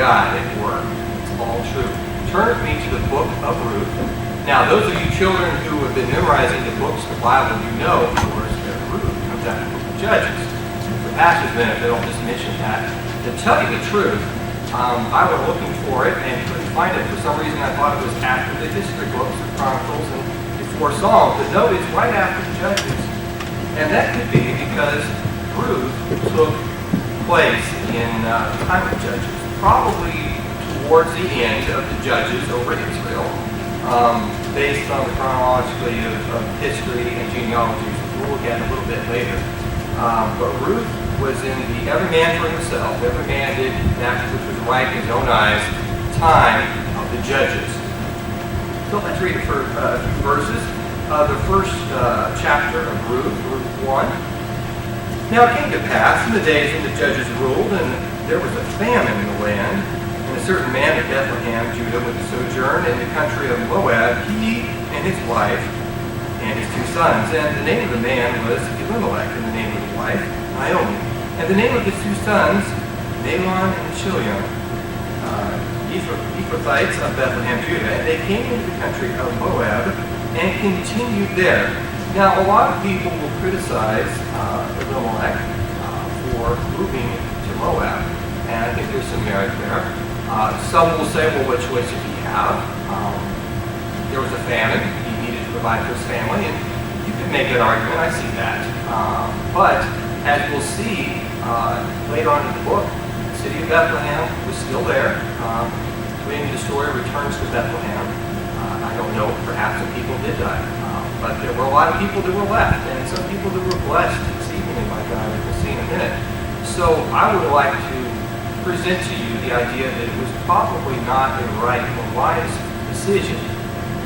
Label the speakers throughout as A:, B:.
A: God at work. It's all true. Turn with me to the book of Ruth. Now, those of you children who have been memorizing the books of the Bible, you know, of course, that Ruth comes out of the book of Judges. For pastor's benefit, I'll just mention that. To tell you the truth, I was looking for it and couldn't find it. For some reason, I thought it was after the history books, the Chronicles, and before Psalms. But no, it's right after the Judges. And that could be because Ruth took place in the time of Judges, probably towards the end of the Judges over Israel, based on the chronology of history and genealogies, which we'll look at a little bit later. But Ruth was in the every man for himself, every man did that which was right in his own eyes, time of the Judges. So let's read a few verses. The first chapter of Ruth, Ruth 1. Now it came to pass in the days when the judges ruled, and there was a famine in the land, and a certain man of Bethlehem, Judah, went to sojourn in the country of Moab, he and his wife and his 2 sons. And the name of the man was Elimelech, and the name of the wife, Naomi. And the name of his 2 sons, Mahlon and Chilion, Ephrathites of Bethlehem, Judah. And they came into the country of Moab and continued there. Now, a lot of people will criticize Elimelech for moving to Moab, and I think there's some merit there. Some will say, well, what choice did he have? There was a famine. He needed to provide for his family, and you can make that argument. I see that. But as we'll see later on in the book, the city of Bethlehem was still there. When the story returns to Bethlehem, I don't know, perhaps some people did die. But there were a lot of people that were left, and some people that were blessed exceedingly by God, as we'll see in a minute. So I would like to present to you the idea that it was probably not a right or wise decision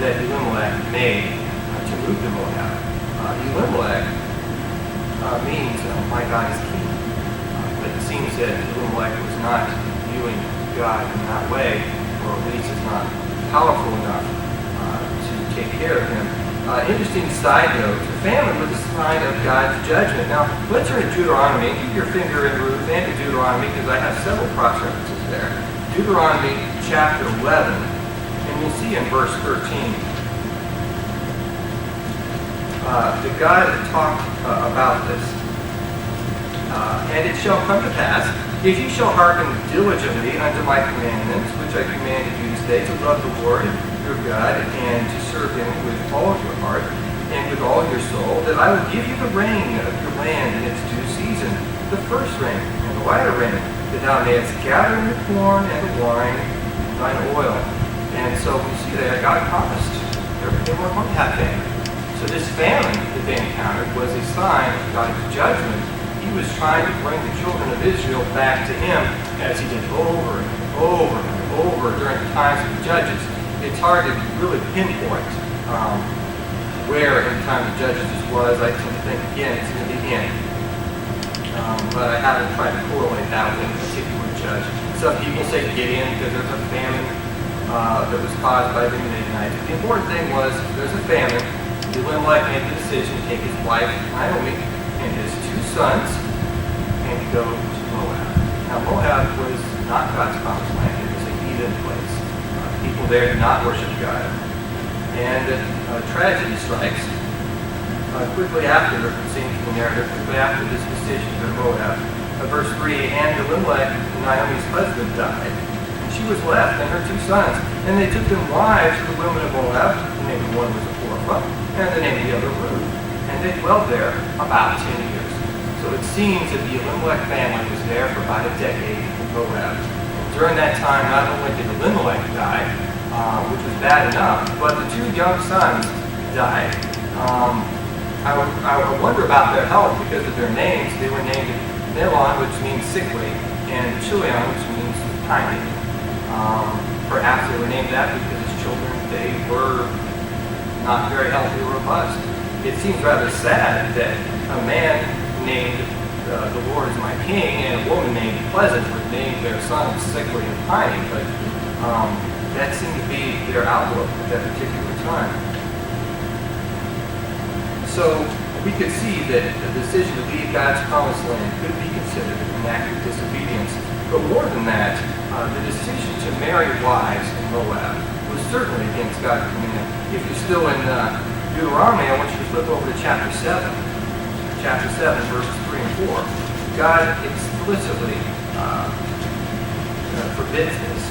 A: that Elimelech made to move to Moab. Elimelech means, my God is king. But it seems that Elimelech was not viewing God in that way, or at least is not powerful enough to take care of him. Interesting side note, the famine was a sign of God's judgment. Now, let's turn to Deuteronomy. Keep your finger in Ruth and to Deuteronomy, because I have several cross-references there. Deuteronomy chapter 11, and we'll see in verse 13. The God talked about this. And it shall come to pass, if you shall hearken diligently unto my commandments, which I commanded you this day, to love the Lord your God, and to serve him with all your heart and with all your soul, that I will give you the rain of your land in its due season, the first rain and the latter rain, that thou mayest gather in the corn and the wine and thine oil. And so we see that God promised they weren't going to have famine. So this famine that they encountered was a sign of God's judgment. He was trying to bring the children of Israel back to him, as he did over and over and over during the times of the judges. It's hard to really pinpoint where in the time of the judges this was. I tend to think, again, it's in the end. But I haven't tried to correlate that with a particular judge. Some people say Gideon because there's a famine that was caused by the Midianites. The important thing was, there's a famine. Elimelech made the decision to take his wife, Naomi, and his 2 sons, and to go to Moab. Now, Moab was not God's promised land. It was a heathen place. People there did not worship God. And tragedy strikes quickly after, it seems from the narrative, quickly after this decision to Moab. Verse 3, and Elimelech, Naomi's husband, died. And she was left, and her 2 sons. And they took them wives of the women of Moab. The name of one was Orpah, and the name of the other Ruth. And they dwelled there about 10 years. So it seems that the Elimelech family was there for about a decade in Moab. And during that time, not only did Elimelech die, which was bad enough, but the 2 young sons died. I wonder about their health because of their names. They were named Mahlon, which means sickly, and Chilion, which means tiny. Perhaps they were named that because as children they were not very healthy or robust. It seems rather sad that a man named the Lord is my king and a woman named Pleasant would name their son sickly and tiny, but that seemed to be their outlook at that particular time. So we could see that the decision to leave God's promised land could be considered an act of disobedience. But more than that, the decision to marry wives in Moab was certainly against God's command. If you're still in Deuteronomy, I want you to flip over to chapter 7. Chapter 7, verses 3 and 4. God explicitly forbids this.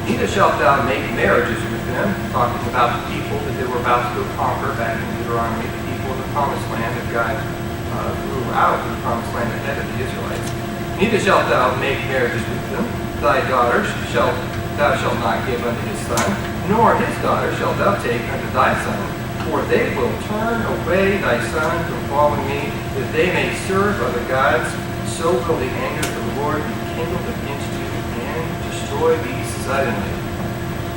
A: Neither shalt thou make marriages with them, talking about the people that they were about to go conquer back in Deuteronomy, the people of the promised land that God grew out of the promised land ahead of the Israelites. Neither shalt thou make marriages with them. Thy daughters thou shalt not give unto his son, nor his daughter shalt thou take unto thy son, for they will turn away thy son from following me, that they may serve other gods. So will the anger of the Lord be kindled against you and destroy thee suddenly.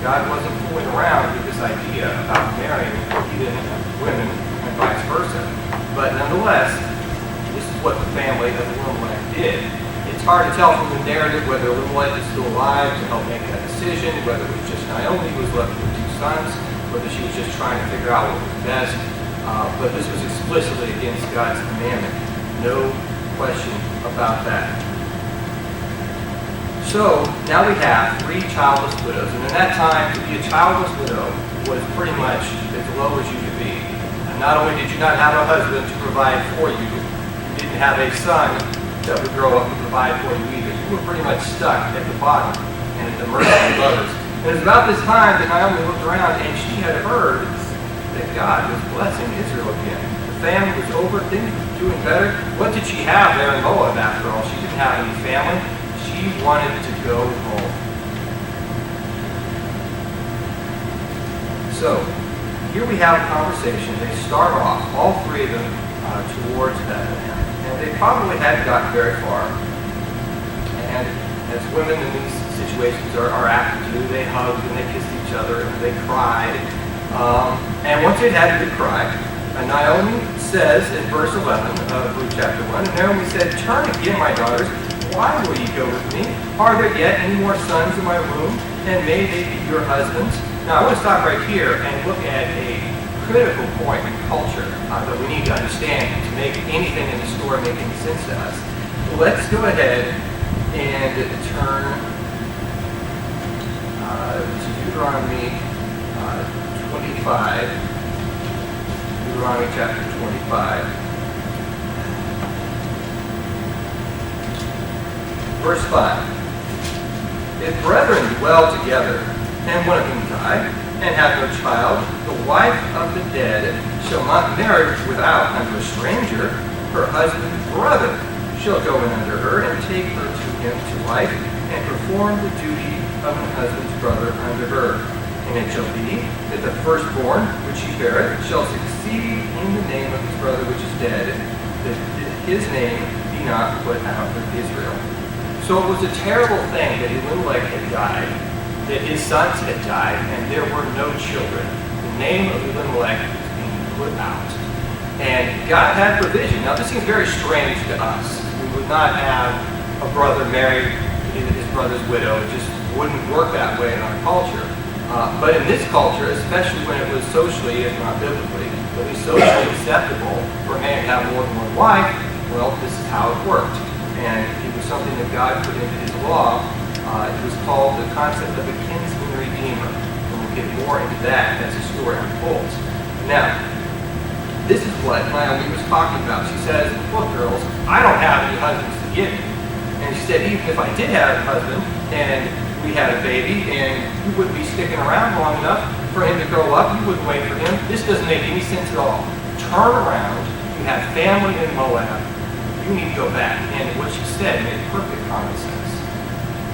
A: God wasn't fooling around with this idea about marrying heathen women and vice versa. But nonetheless, this is what the family of Elimelech did. It's hard to tell from the narrative whether Elimelech is still alive to help make that decision, whether it was just Naomi who was left with 2 sons, whether she was just trying to figure out what was best. But this was explicitly against God's commandment. No question about that. So now we have 3 childless widows. And in that time, to be a childless widow was pretty much as low as you could be. And not only did you not have a husband to provide for you, you didn't have a son that would grow up and provide for you either. You were pretty much stuck at the bottom and at the mercy of others. And it was about this time that Naomi looked around and she had heard that God was blessing Israel again. The famine was over, things were doing better. What did she have there in Moab after all? She didn't have any family. She wanted to go home. So, here we have a conversation. They start off, all 3 of them, towards Bethlehem. And they probably hadn't gotten very far. And as women in these situations are apt to do, they hugged and they kissed each other and they cried. And once they'd had a good cry, Naomi says in verse 11 of Ruth chapter 1, and Naomi said, "Turn again, my daughters. Why will ye go with me? Are there yet any more sons in my womb? And may they be your husbands?" Now I want to stop right here and look at a critical point in culture that we need to understand to make anything in the story make any sense to us. Let's go ahead and turn to Deuteronomy 25. Deuteronomy chapter 25. Verse 5. If brethren dwell together, and one of them die, and have no child, the wife of the dead shall not marry without unto a stranger. Her husband's brother shall go in unto her, and take her to him to wife, and perform the duty of an husband's brother unto her. And it shall be that the firstborn which she beareth shall succeed in the name of his brother which is dead, that his name be not put out of Israel. So it was a terrible thing that Elimelech had died, that his sons had died, and there were no children. The name of Elimelech was being put out. And God had provision. Now this seems very strange to us. We would not have a brother marry his brother's widow. It just wouldn't work that way in our culture. But in this culture, especially when it was socially, if not biblically, at least socially acceptable for a man to have more than one wife, well, this is how it worked. And it was something that God put into his law. It was called the concept of a kinsman redeemer. And we'll get more into that as the story unfolds. Now, this is what Naomi was talking about. She says, "Look, girls, I don't have any husbands to give you." And she said, even if I did have a husband and we had a baby and you wouldn't be sticking around long enough for him to grow up, you wouldn't wait for him. This doesn't make any sense at all. Turn around. You have family in Moab. You need to go back. And what she said made perfect common sense.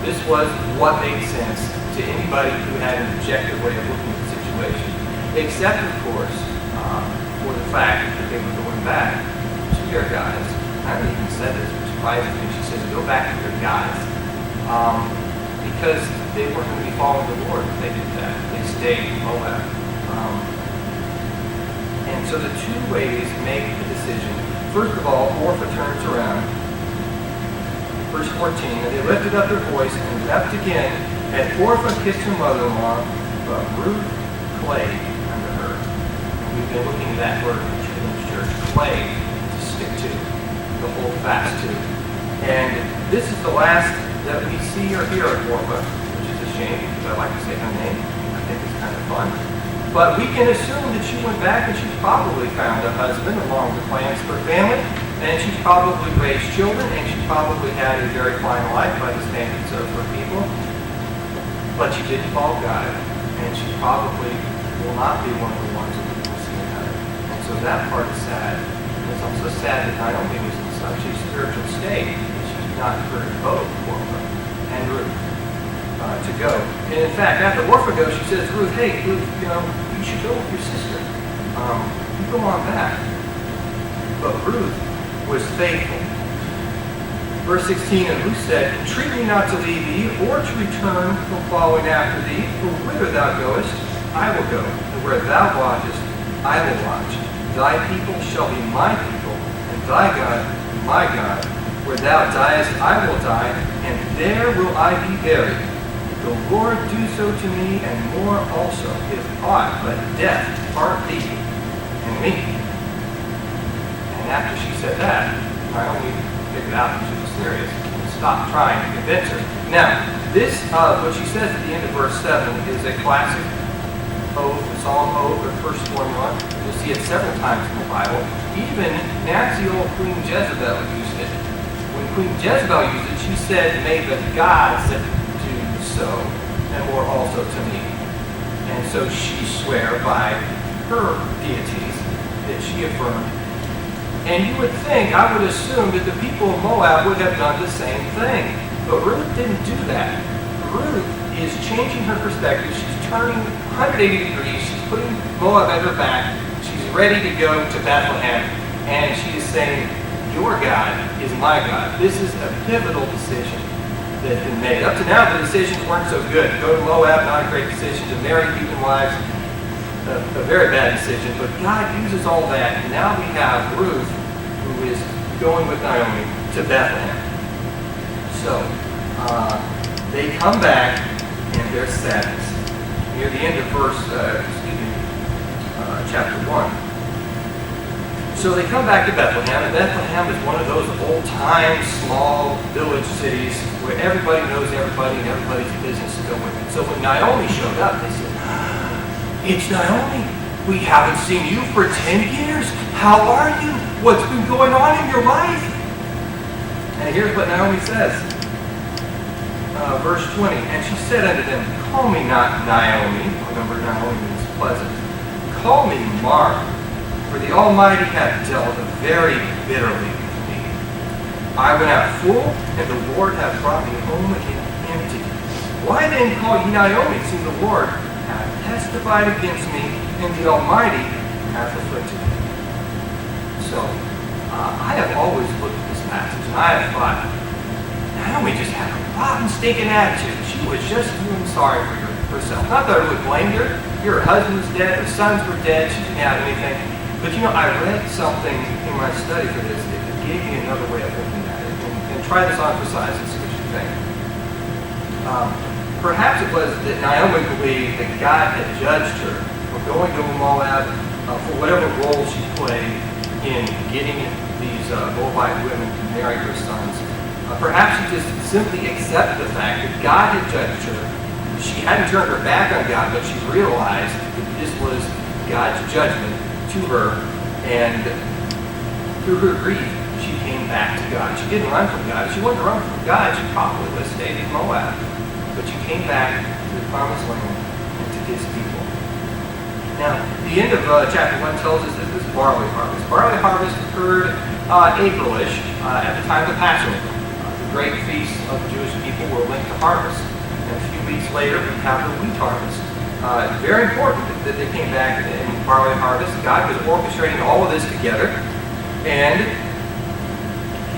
A: This was what made sense to anybody who had an objective way of looking at the situation. Except, of course, for the fact that they were going back to their guys. I haven't even said this, which surprises me. She says, go back to their guys. Because they weren't going to be following the Lord if they did that. They stayed in Moab. And so the 2 ways make the decision. First of all, Orpah turns around. Verse 14, and they lifted up their voice and wept again, and Orpah kissed her mother-in-law, but Ruth clave unto her. And we've been looking at that word in the church, clave, to stick to. And this is the last that we see or hear of Orpah, which is a shame because I like to say her name. I think it's kind of fun. But we can assume that she went back and she's probably found a husband along with plans for family, and she's probably raised children, and she probably had a very fine life by the standards of her people. But she didn't follow God, and she probably will not be one of the ones that we will see in heaven. And so that part is sad. And it's also sad that Naomi was in such a spiritual state that she did not encourage both Orpah and Ruth to go. And in fact, after Orpah goes, she says to Ruth, hey, Ruth, you should go with your sister. You go on back. But Ruth was faithful. Verse 16, and Ruth said, entreat me not to leave thee, or to return from following after thee, for whither thou goest, I will go, and where thou lodgest, I will lodge. Thy people shall be my people, and thy God my God. Where thou diest, I will die, and there will I be buried. The Lord do so to me, and more also, if aught but death part thee and me. And after she said that, Naomi figured out that she was serious and stopped trying to convince her. Now, this, what she says at the end of verse 7 is a classic oath, a solemn oath, or first formula. You'll see it several times in the Bible. Even nasty old Queen Jezebel used it. When Queen Jezebel used it, she said, may the gods so, and more also to me. And so she swore by her deities that she affirmed. And you would think, I would assume, that the people of Moab would have done the same thing. But Ruth didn't do that. Ruth is changing her perspective. She's turning 180 degrees. She's putting Moab at her back. She's ready to go to Bethlehem. And she is saying, your God is my God. This is a pivotal decision that had been made. Up to now, the decisions weren't so good. Go to Moab, not a great decision. To marry heathen wives, a very bad decision. But God uses all that. And now we have Ruth, who is going with Naomi to Bethlehem. So, they come back, and they're sadness. Near the end of chapter 1. So they come back to Bethlehem, and Bethlehem is one of those old-time, small village cities where everybody knows everybody and everybody's business is going with it. So when Naomi showed up, they said, it's Naomi. We haven't seen you for 10 years. How are you? What's been going on in your life? And here's what Naomi says. Verse 20, and she said unto them, call me not Naomi. Remember, Naomi means pleasant. Call me Mara. For the Almighty hath dealt very bitterly with me. I went out full, and the Lord hath brought me home again empty. Why then call ye Naomi, seeing the Lord hath testified against me, and the Almighty hath afflicted me? So, I have always looked at this passage, and I have thought, Naomi just had a rotten, stinking attitude. She was just feeling sorry for herself. Not that I would blame her. Her husband was dead, her sons were dead, she didn't have anything. But I read something in my study for this that gave me another way of looking at it. And try this on for size and see what you think. Perhaps it was that Naomi believed that God had judged her for going to Moab for whatever role she played in getting these Moabite women to marry her sons. Perhaps she just simply accepted the fact that God had judged her. She hadn't turned her back on God, but she realized that this was God's judgment to her, and through her grief, she came back to God. She didn't run from God. If she wanted to run from God, she probably would have stayed in Moab. But she came back to the promised land and to his people. Now, the end of chapter 1 tells us that this barley harvest. Barley harvest occurred April-ish at the time of Passover. The great feasts of the Jewish people were linked to harvest. And a few weeks later, we have the wheat harvest. Very important that they came back in barley harvest. God was orchestrating all of this together. And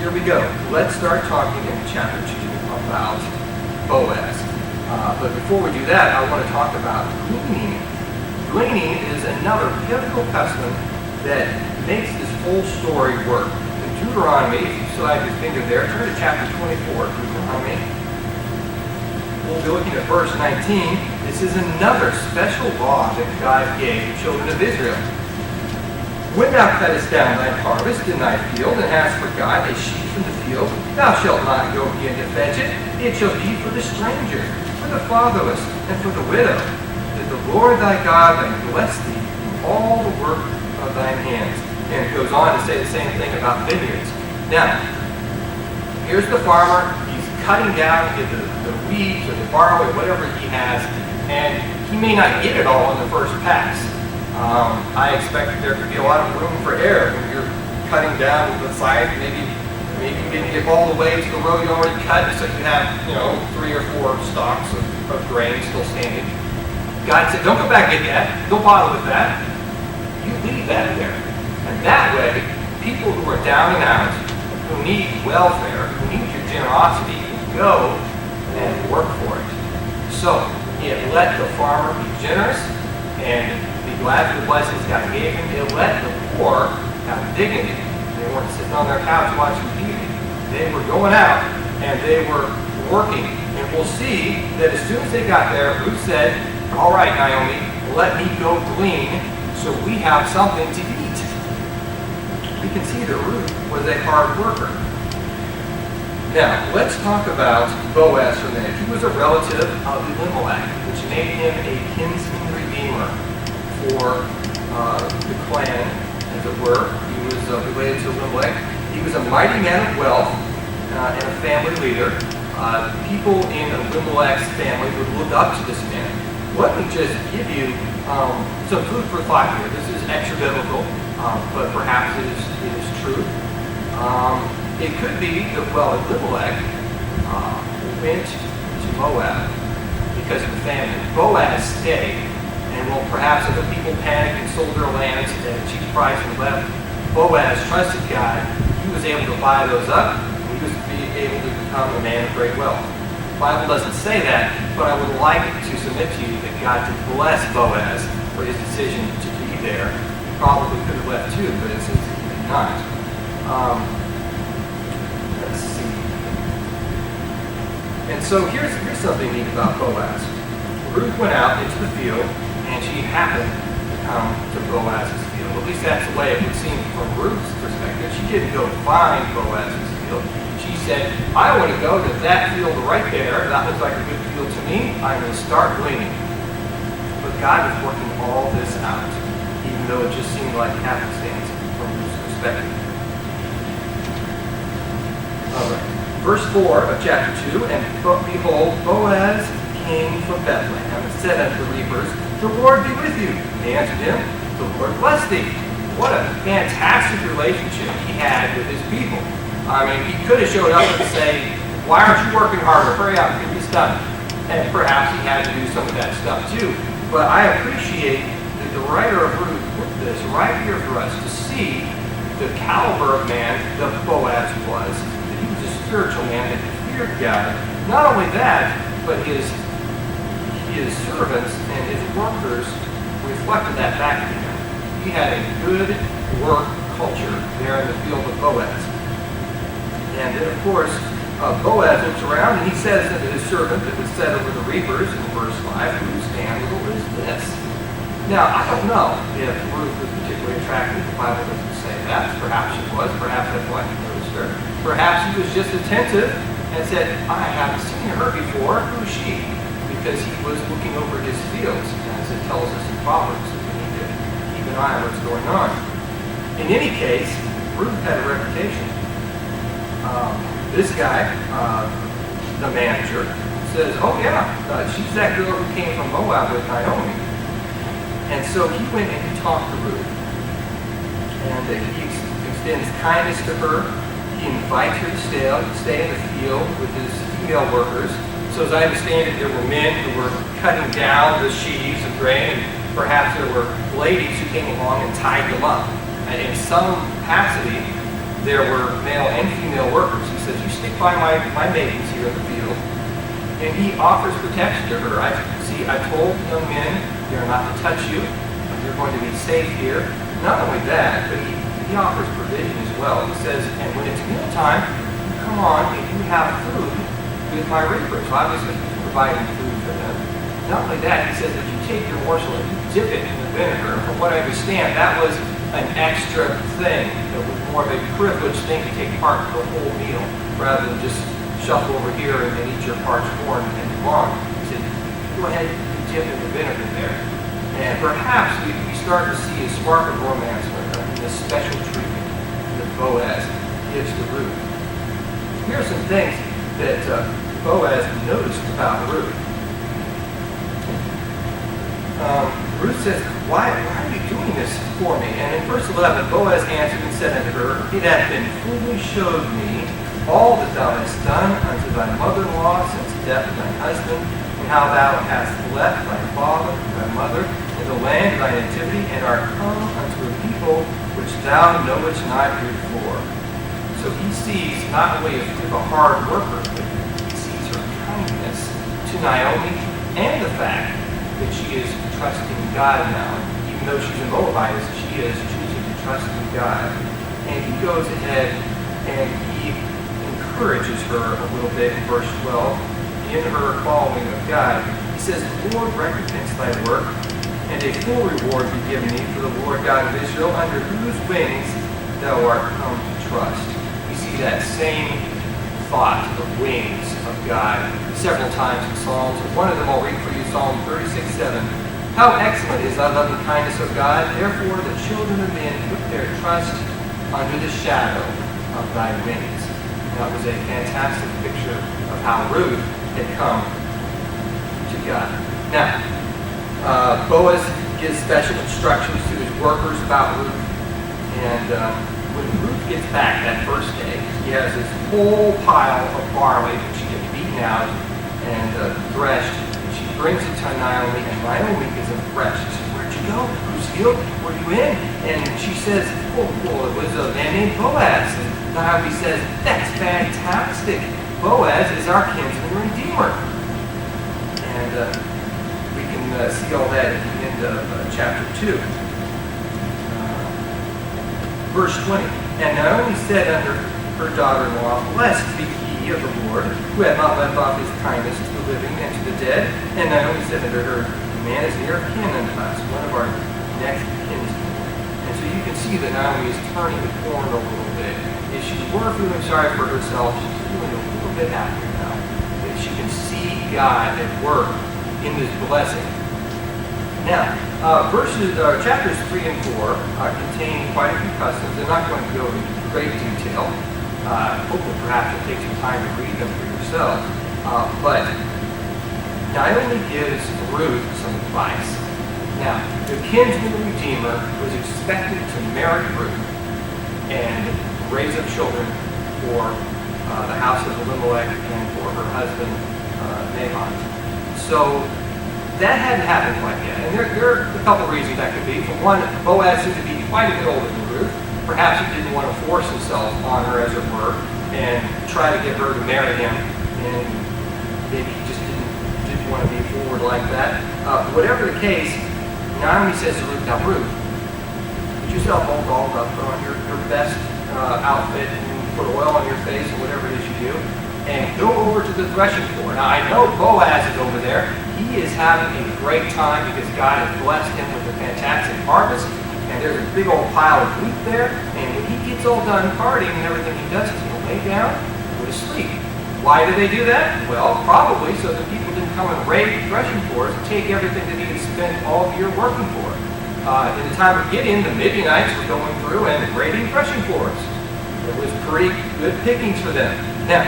A: here we go. Let's start talking in chapter 2 about Boaz. But before we do that, I want to talk about gleaning. Gleaning is another biblical custom that makes this whole story work. In Deuteronomy, if you still have your finger there, turn to chapter 24 of Deuteronomy. We'll be looking at verse 19. This is another special law that God gave the children of Israel. When thou cuttest down thine harvest in thy field, and hast forgot a sheaf in the field, thou shalt not go again to fetch it. It shall be for the stranger, for the fatherless, and for the widow, that the Lord thy God may bless thee in all the work of thine hands. And it goes on to say the same thing about vineyards. Now, here's the farmer. He's cutting down the weeds or the barley, whatever he has, and he may not get it all in the first pass. I expect there could be a lot of room for error when you're cutting down the side. Maybe you didn't get all the way to the row you already cut, so you have 3 or 4 stalks of grain still standing. God said, don't go back and get that. Don't bother with that. You leave that there. And that way, people who are down and out, who need welfare, who need your generosity, can go and work for it. So, let the farmer be generous and be glad for the blessings God gave him. It let the poor have dignity. They weren't sitting on their couch watching TV. They were going out and they were working. And we'll see that as soon as they got there, Ruth said, all right, Naomi, let me go glean so we have something to eat. We can see that Ruth was a hard worker. Now, let's talk about Boaz for a minute. He was a relative of Elimelech, which made him a kinsman redeemer for the clan, as it were. He was related to Elimelech. He was a mighty man of wealth and a family leader. People in Elimelech's family would look up to this man. Let me just give you some food for thought here. This is extra-biblical, but perhaps it is true. It could be that, Elimelech went to Moab because of the famine. Boaz stayed, and perhaps other people panicked and sold their lands at a cheap price and left. Boaz trusted God. He was able to buy those up, and he was able to become a man of great wealth. The Bible doesn't say that, but I would like to submit to you that God did bless Boaz for his decision to be there. He probably could have left too, but it seems he did not. Let's see. And so here's something neat about Boaz. Ruth went out into the field, and she happened to come to Boaz's field. At least that's the way it would seem from Ruth's perspective. She didn't go find Boaz's field. She said, I want to go to that field right there. That looks like a good field to me. I'm going to start gleaning. But God was working all this out, even though it just seemed like happenstance from Ruth's perspective. All right. Verse 4 of chapter 2, and behold, Boaz came from Bethlehem and said unto the reapers, the Lord be with you. They answered him, the Lord bless thee. What a fantastic relationship he had with his people. I mean, he could have showed up and say, why aren't you working harder? Hurry up, get this done. And perhaps he had to do some of that stuff too. But I appreciate that the writer of Ruth put this right here for us to see the caliber of man that Boaz was. That he was a spiritual man that feared God. Not only that, but his servants and his workers reflected that back to him. He had a good work culture there in the field of Boaz. And then, of course, Boaz looks around and he says unto his servant that was set over the reapers in verse 5, whose handle is this? Now, I don't know if Ruth was particularly attractive. The Bible doesn't say that. Perhaps she was. Perhaps that's why he noticed her. Perhaps he was just attentive and said, I haven't seen her before. Who is she? Because he was looking over his fields, as it tells us in Proverbs, that we need to keep an eye on what's going on. In any case, Ruth had a reputation. This guy, the manager, says, oh yeah, she's that girl who came from Moab with Naomi. And so he went and he talked to Ruth. And he extends kindness to her. He invites her to stay in the field with his female workers. So as I understand it, there were men who were cutting down the sheaves of grain, and perhaps there were ladies who came along and tied them up. And in some capacity, there were male and female workers. He says, you stick by my maidens here in the field. And he offers protection to her. I told young men, they're not to touch you. You're going to be safe here. Not only that, but he offers provision as well. He says, and when it's mealtime, come on and you have food with my reapers. So obviously he's providing food for them. Not only that, he says that you take your morsel and you dip it in the vinegar. And from what I understand, that was an extra thing. It was more of a privileged thing to take part in the whole meal rather than just shuffle over here and eat your parched corn and move on. He said, go ahead and dip in the vinegar there. And perhaps we start to see a spark of romance in the special treatment that Boaz gives to Ruth. Here are some things that Boaz noticed about Ruth. Ruth says, why are you doing this for me? And in verse 11, Boaz answered and said unto her, it hath been fully showed me all that thou hast done unto thy mother-in-law since the death of thine husband, and how thou hast left thy father and thy mother in the land of thy nativity, and art come unto a people which thou knowest not before. So he sees not only a hard worker, but he sees her kindness to Naomi and the fact that she is trusting God now. Even though she's a Moabite, she is choosing to trust in God. And he goes ahead and he encourages her a little bit in verse 12 in her following of God. He says, the Lord recompense thy work, and a full reward be given thee for the Lord God of Israel, under whose wings thou art come to trust. We see that same thought of wings of God several times in Psalms. One of them I'll read for you, Psalm 36:7. How excellent is thy loving kindness, O God! Therefore the children of men put their trust under the shadow of thy wings. And that was a fantastic picture of how Ruth had come to God. Now, Boaz gives special instructions to his workers about Ruth. And when Ruth gets back that first day, he has this whole pile of barley that she had beaten out and threshed. And she brings it to Naomi, and Naomi is impressed. She says, where'd you go? Whose field were you in? And she says, well, it was a man named Boaz. And Naomi says, that's fantastic. Boaz is our kinsman redeemer. And we can see all that at the end of chapter 2. Verse 20, and Naomi said unto her daughter-in-law, blessed be he of the Lord, who hath not left off his kindness to the living and to the dead. And Naomi said unto her, the man is near kin unto us, one of our next kinsmen. And so you can see that Naomi is turning the corner a little bit. If she were feeling sorry for herself, she's feeling a little bit happier now. That she can see God at work in this blessing. Now, chapters 3 and 4 contain quite a few customs. They're not going to go into great detail. Hopefully, perhaps you'll take some time to read them for yourself. But Naomi gives Ruth some advice. Now, the kinsman redeemer was expected to marry Ruth and raise up children for the house of Elimelech and for her husband Nahon. So that hadn't happened quite yet. And there are a couple of reasons that could be. For one, Boaz seemed to be quite a bit older than Ruth. Perhaps he didn't want to force himself on her, as it were, and try to get her to marry him. And maybe he just didn't want to be forward like that. Whatever the case, Naomi says to Ruth, now Ruth, get yourself all dolled up, put on your best outfit, and put oil on your face, or whatever it is you do, and go over to the threshing floor. Now, I know Boaz is over there. He is having a great time because God has blessed him with a fantastic harvest, and there's a big old pile of wheat there, and when he gets all done partying and everything he does is he'll lay down and go to sleep. Why do they do that? Well, probably so that people didn't come and raid the threshing floors and take everything that he had spent all year working for. In the time of Gideon, the Midianites were going through and raiding threshing floors. It was pretty good pickings for them. Now,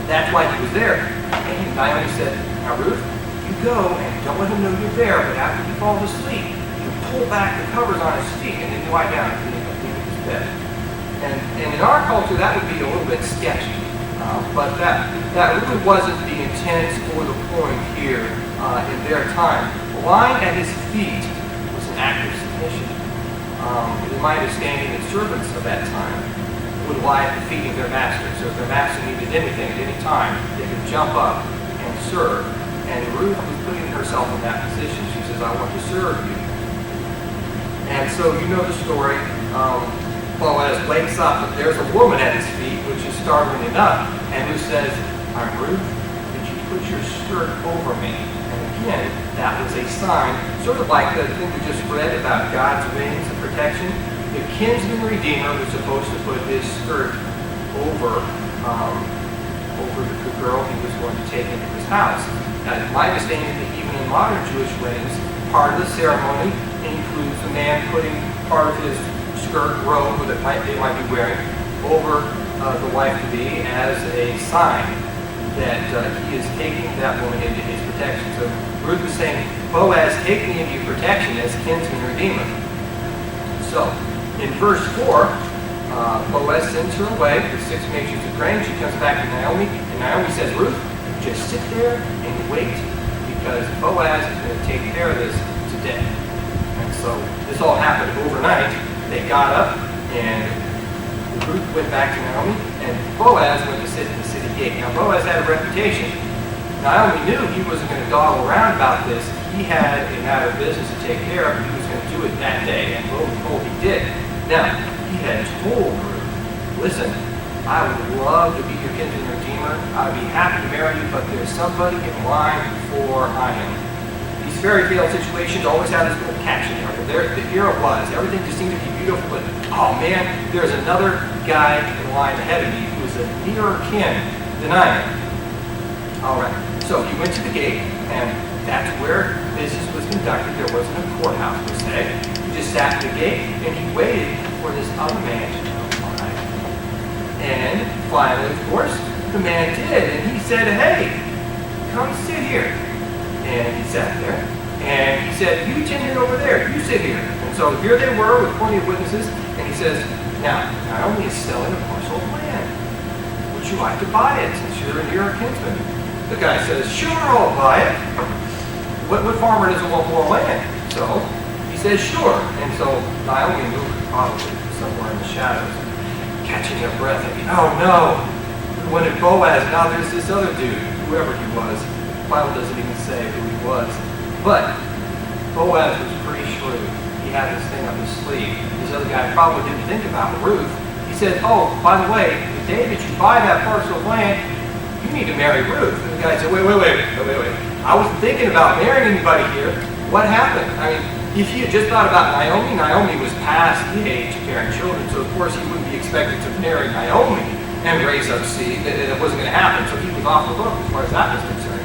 A: that's why he was there. And Naomi said, now Ruth, you go and don't let him know you're there, but after he falls asleep, you pull back the covers on his feet and then you lie down and leave his bed. And in our culture, that would be a little bit sketchy. But that really wasn't the intent or the point here in their time. Lying at his feet was an act of submission. It is my understanding that servants of that time would lie at the feet of their master. So if their master needed anything at any time, they could jump up and serve. And Ruth was putting herself in that position. She says, I want to serve you. And so you know the story. Boaz wakes up, and there's a woman at his feet, which is startling enough. And Ruth says, I'm Ruth, did you put your skirt over me? And kin, that was a sign, sort of like the thing we just read about God's wings of protection. The kinsman redeemer was supposed to put his skirt over the girl he was going to take into his house. Now, it's my understanding that even in modern Jewish weddings, part of the ceremony includes the man putting part of his skirt, robe, that they might be wearing, over the wife-to-be as a sign that he is taking that woman into his protection. So Ruth was saying, Boaz, take me into your protection as kinsman redeemer. So, in verse 4, Boaz sends her away with 6 measures of grain. She comes back to Naomi, and Naomi says, Ruth, just sit there and wait, because Boaz is going to take care of this today. And so this all happened overnight. They got up, and Ruth went back to Naomi, and Boaz went to sit at the city gate. Now, Boaz had a reputation. Naomi knew he wasn't going to dawdle around about this. He had a matter of business to take care of, and he was going to do it that day, and lo and behold, he did. Now, he had told Ruth, listen, I would love to be your kinsman redeemer. I would be happy to marry you, but there's somebody in line before I am. These fairy tale situations always have this little catch in there. Here it was. Everything just seemed to be beautiful, but oh man, there's another guy in line ahead of me who is a nearer kin than I am. All right. So he went to the gate, and that's where business was conducted. There wasn't a courthouse per se. He just sat at the gate, and he waited for this other man to come by. And finally, of course, the man did, and he said, hey, come sit here. And he sat there, and he said, you 10 here over there, you sit here. And so here they were with plenty of witnesses, and he says, now, Naomi is selling a parcel of land. Would you like to buy it since you're a near kinsman? The guy says, sure, I'll buy it. What farmer doesn't want more land? So he says, sure. And so Naomi moved probably somewhere in the shadows, catching her breath, thinking, oh no, we wanted Boaz, now there's this other dude, whoever he was. The Bible doesn't even say who he was. But Boaz was pretty shrewd. He had this thing up his sleeve. This other guy probably didn't think about Ruth. He said, oh, by the way, the day that you buy that parcel of land, you need to marry Ruth. And the guy said, wait. I wasn't thinking about marrying anybody here. What happened? I mean, if he had just thought about Naomi was past the age of bearing children, so of course he wouldn't be expected to marry Naomi and raise up seed. It wasn't going to happen, so he was off the hook as far as that was concerned.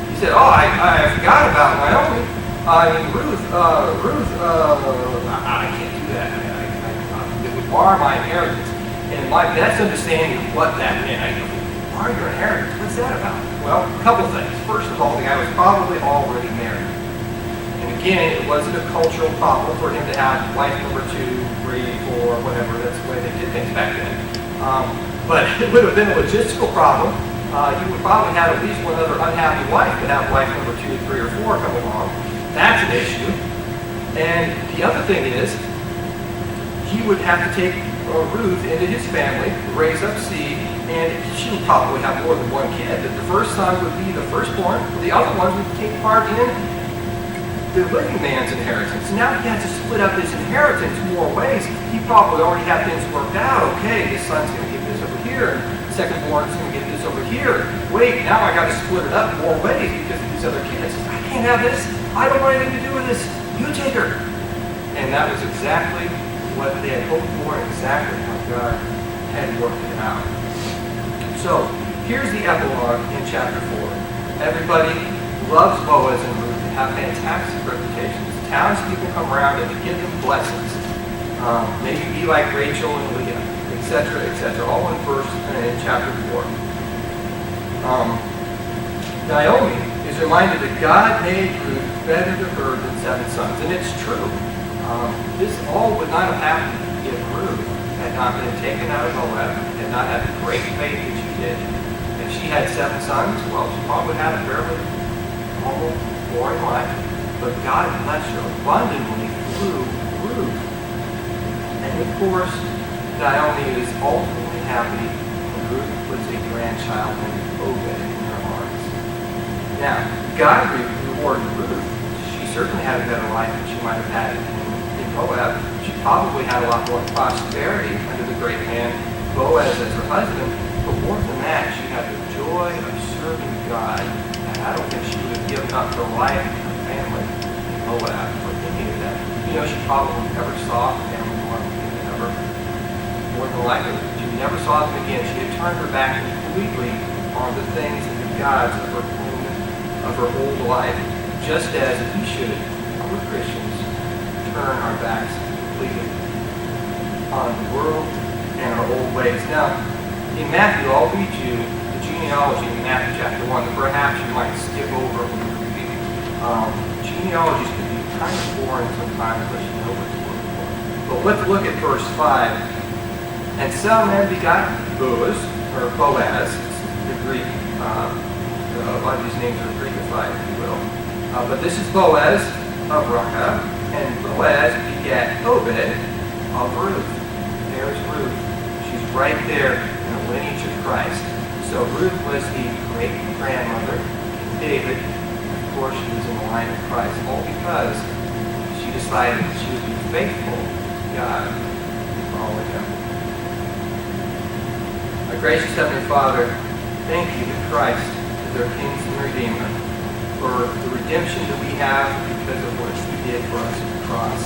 A: He said, oh, I forgot about Naomi. I mean, Ruth, I can't do that. It would bar my inheritance. And my best understanding of what that meant, bar your inheritance, what's that about? Well, a couple things. First of all, the guy was probably already married. And again, it wasn't a cultural problem for him to have wife number 2, 3, 4, whatever. That's the way they did things back then. But it would have been a logistical problem. He would probably have at least one other unhappy wife to have wife number 2, 3, or 4 come along. That's an issue. And the other thing is, he would have to take Ruth into his family, raise up seed, and she would probably have more than one kid. The first son would be the firstborn, the other ones would take part in the living man's inheritance. Now he had to split up his inheritance more ways. He probably already had things worked out. Okay, this son's going to get this over here, and the secondborn's going to get this over here. Wait, now I got to split it up more ways because of these other kids. I can't have this. I don't want anything to do with this. You take her. And that was exactly what they had hoped for, and exactly how God had worked it out. So, here's the epilogue in chapter 4. Everybody loves Boaz and Ruth. They have fantastic reputations. Townspeople come around and give them blessings. Maybe be like Rachel and Leah, etc., etc. All in chapter 4. Naomi is reminded that God made Ruth better to her than 7 sons. And it's true. This all would not have happened if Ruth had not been taken out of Moab, had not had the great faith that she did. If she had 7 sons, well, she probably had a fairly normal, boring life. But God blessed her abundantly through Ruth. And of course, Naomi is ultimately happy when Ruth puts a grandchild named Obed in her arms. Now, God rewarded Ruth. She certainly had a better life than she might have had in Moab. She probably had a lot more prosperity under the great man Boaz as her husband, but more than that, she had the joy of serving God. And I don't think she would have given up her her life, her family, Moab, for any of that. She probably never saw her family more than likely. She never saw them again. She had turned her back completely on the things and the gods of her old life, just as we should, we're Christians, turn our backs completely on the world and our old ways. Now, in Matthew, I'll read you the genealogy in Matthew chapter 1 that perhaps you might skip over when you're reading. Genealogies can be kind of boring sometimes, unless you know what to look for. But let's look at verse 5. And Salmon begot Boaz, or Boaz, the Greek. A lot of these names are Greekified, if you will. But this is Boaz of Ruchah, and Boaz begat Obed of Ruth. There's Ruth. She's right there in the lineage of Christ. So Ruth was the great-grandmother of David. Of course, she was in the line of Christ, all because she decided that she would be faithful to God and follow Him. Our gracious Heavenly Father, thank you that Christ is our King and Redeemer, for the redemption that we have because of what He did for us on the cross,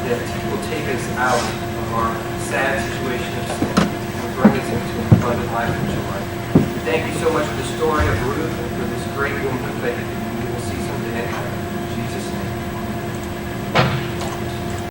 A: that He will take us out of our sad situation of sin and bring us into an abundant life of joy. Thank you so much for the story of Ruth and for this great woman of faith.